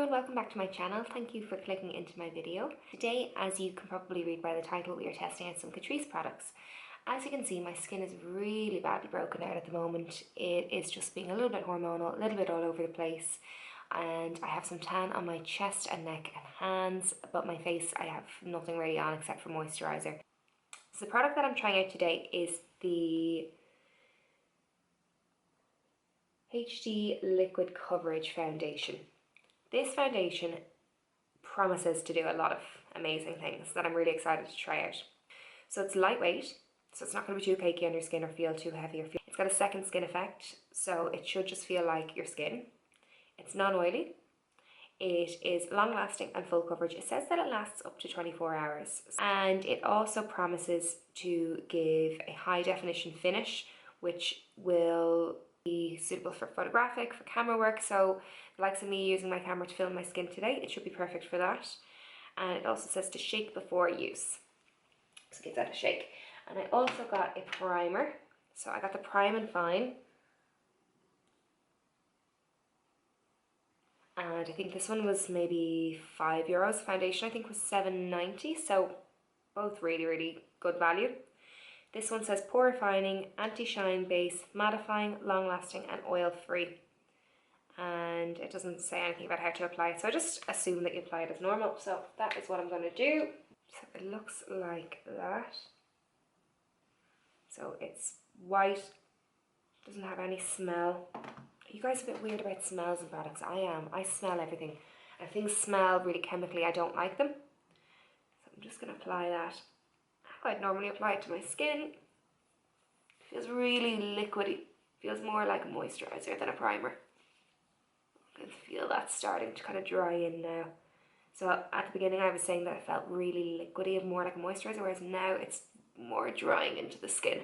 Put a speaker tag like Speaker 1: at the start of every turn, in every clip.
Speaker 1: and welcome back to my channel. Thank you for clicking into my video. Today, as you can probably read by the title, we are testing out some Catrice products. As you can see, my skin is really badly broken out at the moment. It is just being a little bit hormonal, a little bit all over the place, and I have some tan on my chest and neck and hands, but my face I have nothing really on except for moisturizer. So the product that I'm trying out today is the HD Liquid Coverage Foundation. This foundation promises to do a lot of amazing things that I'm really excited to try out. So it's lightweight, so it's not going to be too cakey on your skin or feel too heavy. It's got a second skin effect, so it should just feel like your skin. It's non-oily. It is long lasting and full coverage. It says that it lasts up to 24 hours. And it also promises to give a high definition finish, which will be suitable for photographic, for camera work. So the likes of me using my camera to film my skin today, it should be perfect for that. And it also says to shake before use. So give that a shake. And I also got a primer. So I got the Prime and Fine. And I think this one was maybe €5. Foundation I think was $7.90. So both really good value. This one says pore refining, anti-shine base, mattifying, long lasting and oil free. And it doesn't say anything about how to apply it, so I just assume that you apply it as normal. So that is what I'm going to do. So it looks like that. So it's white, doesn't have any smell. Are you guys a bit weird about smells and products? I am. I smell everything. And if things smell really chemically, I don't like them. So I'm just going to apply that how I'd normally apply it to my skin. It feels really liquidy. Feels more like a moisturizer than a primer. I can feel that starting to kind of dry in now. So at the beginning I was saying that it felt really liquidy and more like a moisturizer, whereas now it's more drying into the skin.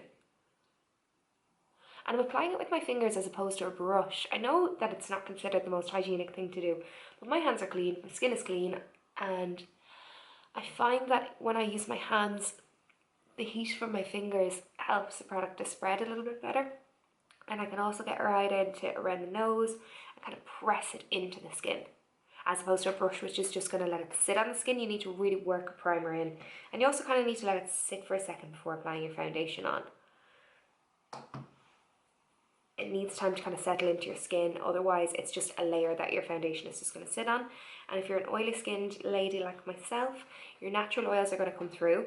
Speaker 1: And I'm applying it with my fingers as opposed to a brush. I know that it's not considered the most hygienic thing to do, but my hands are clean, my skin is clean, and I find that when I use my hands, the heat from my fingers helps the product to spread a little bit better. And I can also get right into it around the nose and kind of press it into the skin. As opposed to a brush, which is just going to let it sit on the skin. You need to really work a primer in. And you also kind of need to let it sit for a second before applying your foundation on. It needs time to kind of settle into your skin, otherwise it's just a layer that your foundation is just going to sit on. And if you're an oily skinned lady like myself, your natural oils are going to come through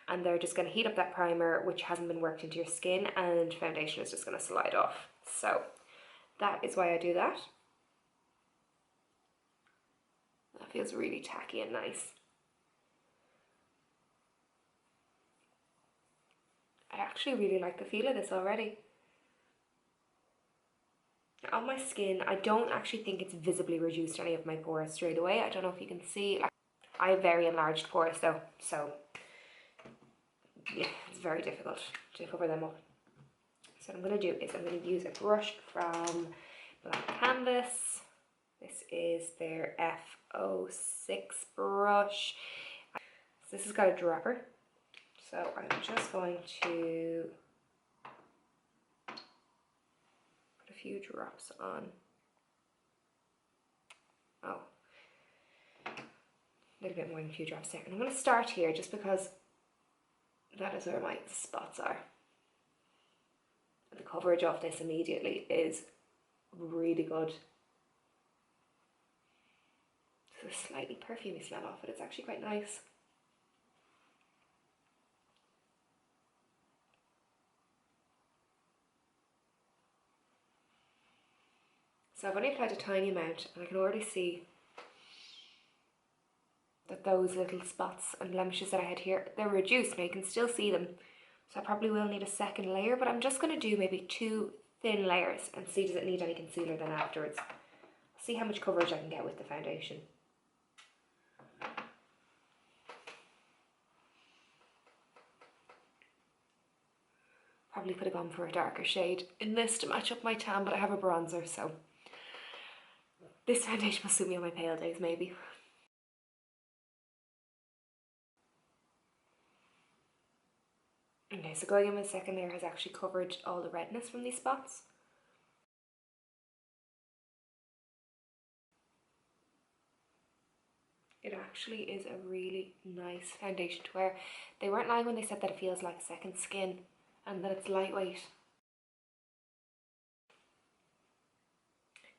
Speaker 1: and they're just going to heat up that primer which hasn't been worked into your skin, and foundation is just going to slide off. So that is why I do that. That feels really tacky and nice. I actually really like the feel of this already. On my skin, I don't actually think it's visibly reduced any of my pores straight away. I don't know if you can see. I have very enlarged pores though, so yeah, it's very difficult to cover them up. So what I'm going to do is I'm going to use a brush from Black Canvas. This is their F06 brush. So this has got a dropper. So I'm just going to put a few drops on. Oh, a little bit more than a few drops there. And I'm going to start here just because that is where my spots are. The coverage of this immediately is really good. There's a slightly perfumey smell off it. It's actually quite nice. So I've only applied a tiny amount and I can already see that those little spots and blemishes that I had here, they're reduced. Now you can still see them. So I probably will need a second layer, but I'm just going to do maybe 2 thin layers and see does it need any concealer then afterwards. See how much coverage I can get with the foundation. Probably could have gone for a darker shade in this to match up my tan, but I have a bronzer, so this foundation will suit me on my pale days maybe. Okay, so going in with the second layer has actually covered all the redness from these spots. actually is a really nice foundation to wear. They weren't lying when they said that it feels like second skin and that it's lightweight.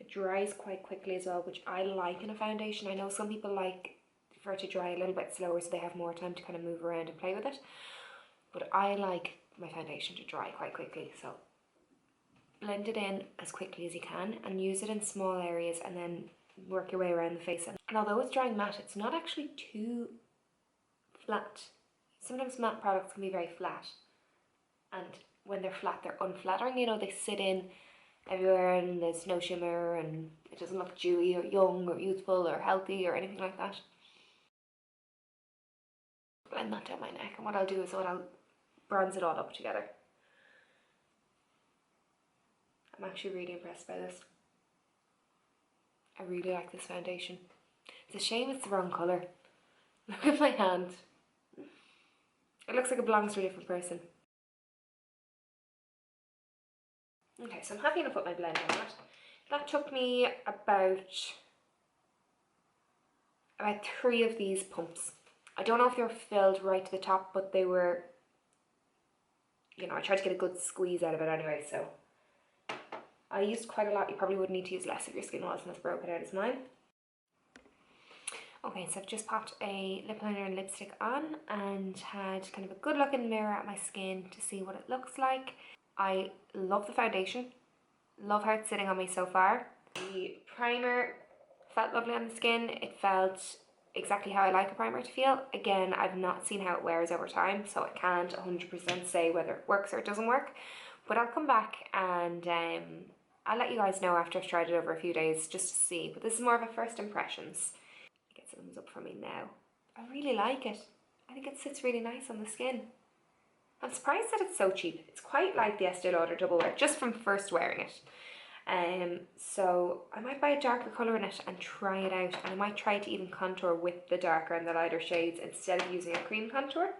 Speaker 1: It dries quite quickly as well, which I like in a foundation. I know some people like for it to dry a little bit slower so they have more time to kind of move around and play with it. But I like my foundation to dry quite quickly, so blend it in as quickly as you can and use it in small areas and then work your way around the face. And although it's drying matte, it's not actually too flat. Sometimes matte products can be very flat, and when they're flat, they're unflattering. You know, they sit in everywhere and there's no shimmer and it doesn't look dewy or young or youthful or healthy or anything like that. Blend that down my neck, and what I'll do is I'll bronze it all up together. I'm actually really impressed by this. I really like this foundation. It's a shame it's the wrong colour. Look at my hand. It looks like it belongs to a different person. Okay, so I'm happy enough with my blend on that. That took me about 3 of these pumps. I don't know if they were filled right to the top, but they were, you know, I tried to get a good squeeze out of it anyway, so I used quite a lot. You probably would need to use less if your skin wasn't as broken out as mine. Okay, so I've just popped a lip liner and lipstick on and had kind of a good look in the mirror at my skin to see what it looks like. I love the foundation, love how it's sitting on me so far. The primer felt lovely on the skin. It felt exactly how I like a primer to feel. Again, I've not seen how it wears over time, so I can't 100% say whether it works or it doesn't work. But I'll come back and I'll let you guys know after I've tried it over a few days just to see. But this is more of a first impressions. Get some thumbs up from me now. I really like it. I think it sits really nice on the skin. I'm surprised that it's so cheap. It's quite like the Estee Lauder Double Wear, just from first wearing it. So I might buy a darker colour in it and try it out. And I might try to even contour with the darker and the lighter shades instead of using a cream contour.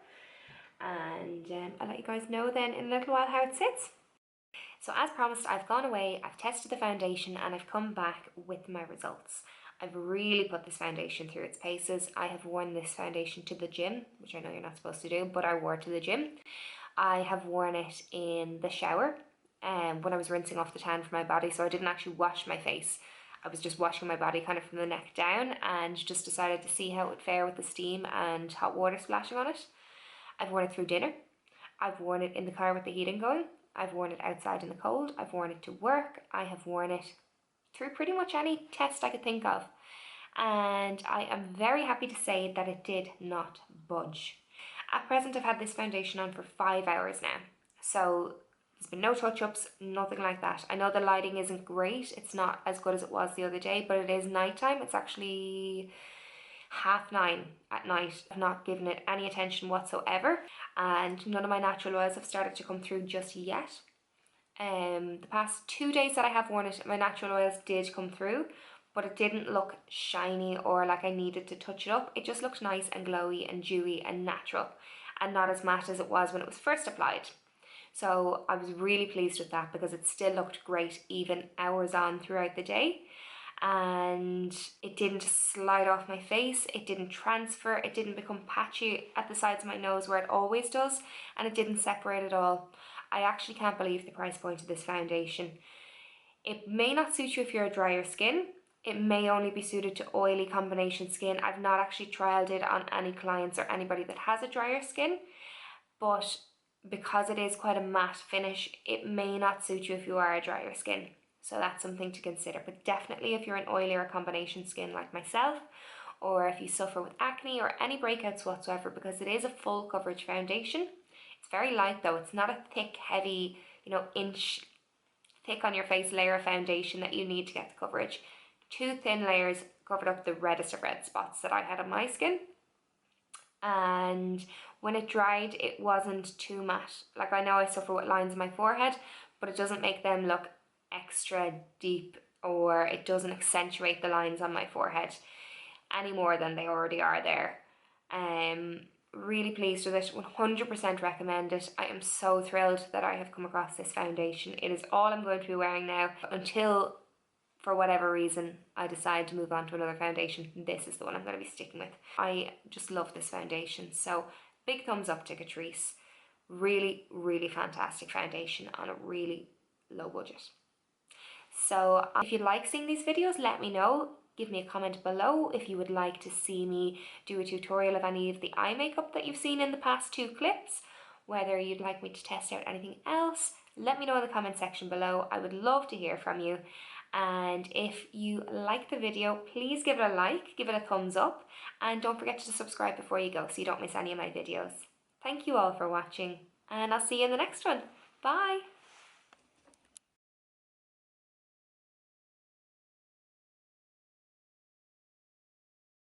Speaker 1: And I'll let you guys know then in a little while how it sits. So as promised, I've gone away, I've tested the foundation and I've come back with my results. I've really put this foundation through its paces. I have worn this foundation to the gym, which I know you're not supposed to do, but I wore it to the gym. I have worn it in the shower when I was rinsing off the tan from my body, so I didn't actually wash my face. I was just washing my body kind of from the neck down and just decided to see how it would fare with the steam and hot water splashing on it. I've worn it through dinner. I've worn it in the car with the heating going. I've worn it outside in the cold. I've worn it to work. I have worn it through pretty much any test I could think of. And I am very happy to say that it did not budge. At present, I've had this foundation on for 5 hours now. So there's been no touch-ups, nothing like that. I know the lighting isn't great. It's not as good as it was the other day, but it is nighttime. It's actually 9:30 at night. I've not given it any attention whatsoever, and none of my natural oils have started to come through just yet. The past 2 days that I have worn it, my natural oils did come through, but it didn't look shiny or like I needed to touch it up. It just looked nice and glowy and dewy and natural, and not as matte as it was when it was first applied. So I was really pleased with that because it still looked great even hours on throughout the day. And it didn't slide off my face, it didn't transfer, it didn't become patchy at the sides of my nose where it always does, and it didn't separate at all. I actually can't believe the price point of this foundation. It may not suit you if you're a drier skin. It may only be suited to oily combination skin. I've not actually trialed it on any clients or anybody that has a drier skin, but because it is quite a matte finish, it may not suit you if you are a drier skin. So that's something to consider. But definitely if you're an oily or combination skin like myself, or if you suffer with acne or any breakouts whatsoever, because it is a full coverage foundation. It's very light though. It's not a thick, heavy, inch thick on your face layer of foundation that you need to get the coverage. 2 thin layers covered up the reddest of red spots that I had on my skin. And when it dried, it wasn't too matte. Like, I know I suffer with lines in my forehead, but it doesn't make them look extra deep, or it doesn't accentuate the lines on my forehead any more than they already are there. Really pleased with it, 100% recommend it. I am so thrilled that I have come across this foundation. It is all I'm going to be wearing now until for whatever reason I decide to move on to another foundation, this is the one I'm going to be sticking with. I just love this foundation, so big thumbs up to Catrice. Really, really fantastic foundation on a really low budget. So if you like seeing these videos, let me know. Give me a comment below if you would like to see me do a tutorial of any of the eye makeup that you've seen in the past 2 clips. Whether you'd like me to test out anything else, let me know in the comment section below. I would love to hear from you. And if you like the video, please give it a like, give it a thumbs up, and don't forget to subscribe before you go so you don't miss any of my videos. Thank you all for watching, and I'll see you in the next one. Bye!